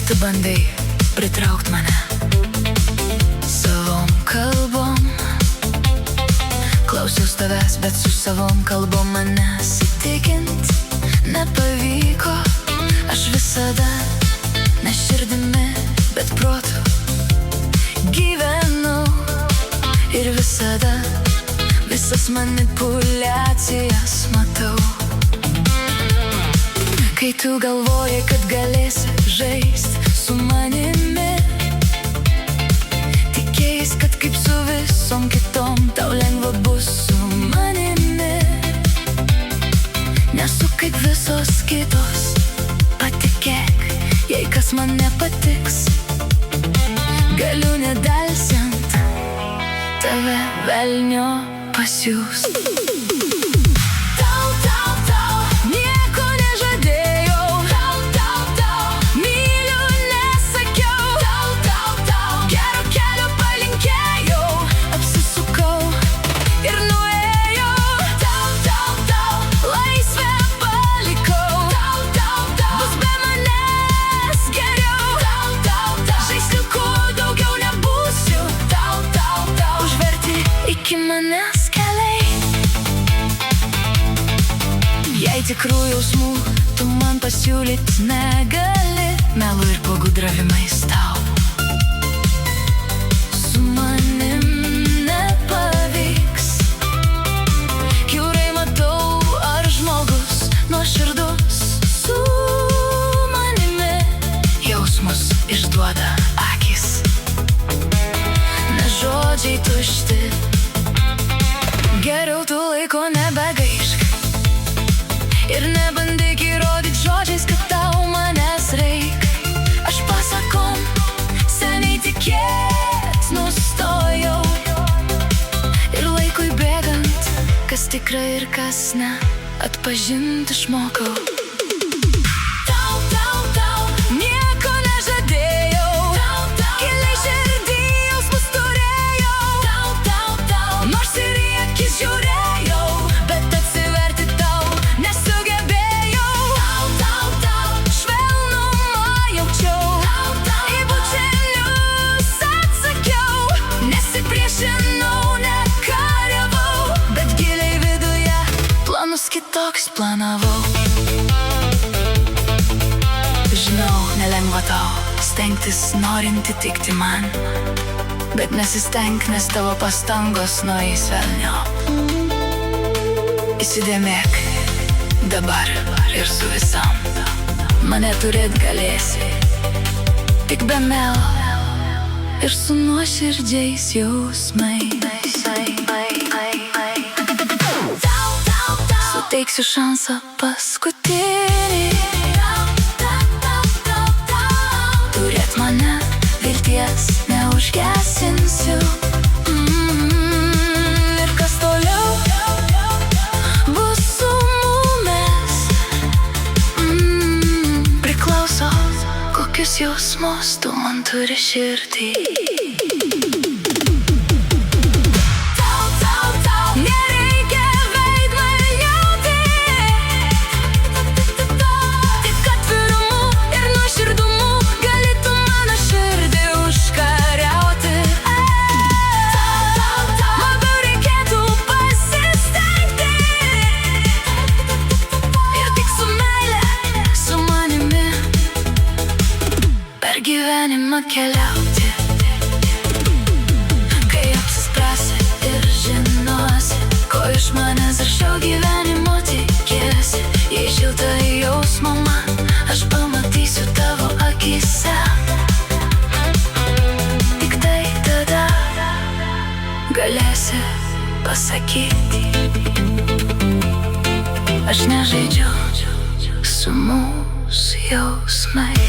Tu bandai pritraukt mane savom kalbom, klausiaus tavęs, bet su savom kalbom manęs įtikint nepavyko. Aš visada ne širdimi, bet protu gyvenu ir visada visas manipuliacijas matau. Kai tu galvoji, kad galėsi žaist su manimi, tikėjais, kad kaip su visom kitom tau lengva bus su manimi. Nesu kaip visos kitos, patikėk, jei kas man nepatiks, galiu nedelsiant tave velnio pasiųst. Jei tikrų jausmų tu man pasiūlyt negali, melu ir pagudravimais tau su manim nepavyks. Kiaurai matau, ar žmogus nuoširdus su manimi, jausmus išduoda akys, ne žodžiai tušti. Geriau tu laiko nebegaišk ir nebandyk įrodyt žodžiais, kad tau manęs reik. Aš pasakom, seniai tikėt nustojau, ir laikui bėgant, kas tikra ir kas ne, atpažint išmokau. Nieko nežadėjau, giliai širdį jausmus turėjau, nors ir į akis žiūrėjau, bet atsiverti tau nesugebėjau. Švelnumą jaučiau, į bučelius atsakiau, nesipriešinau, nekariavau, bet giliai viduje planus kitoks planavau. Žinau, nelengva tau stengtis norint įtikti man, bet nesistenk, nes tavo pastangos nueis velniop. Įsidėmėk dabar ir su visam, mane turėt galėsi tik be melo ir su nuoširdžiais jausmais. Suteiksiu šansą paskutinį, turėt mane vilties neužgesinsiu. Ir kas toliau bus su mumis, priklauso, kokius jausmus tu man turi širdį. Gyvenimą keliauti, kai apsispręsi ir žinosi, ko iš manęs ir šio gyvenimo tikėsi. Jei šiltą jausmą man aš pamatysiu tavo akyse, tik tai tada galėsi pasakyti, aš nežaidžiu su mūsų jausmais.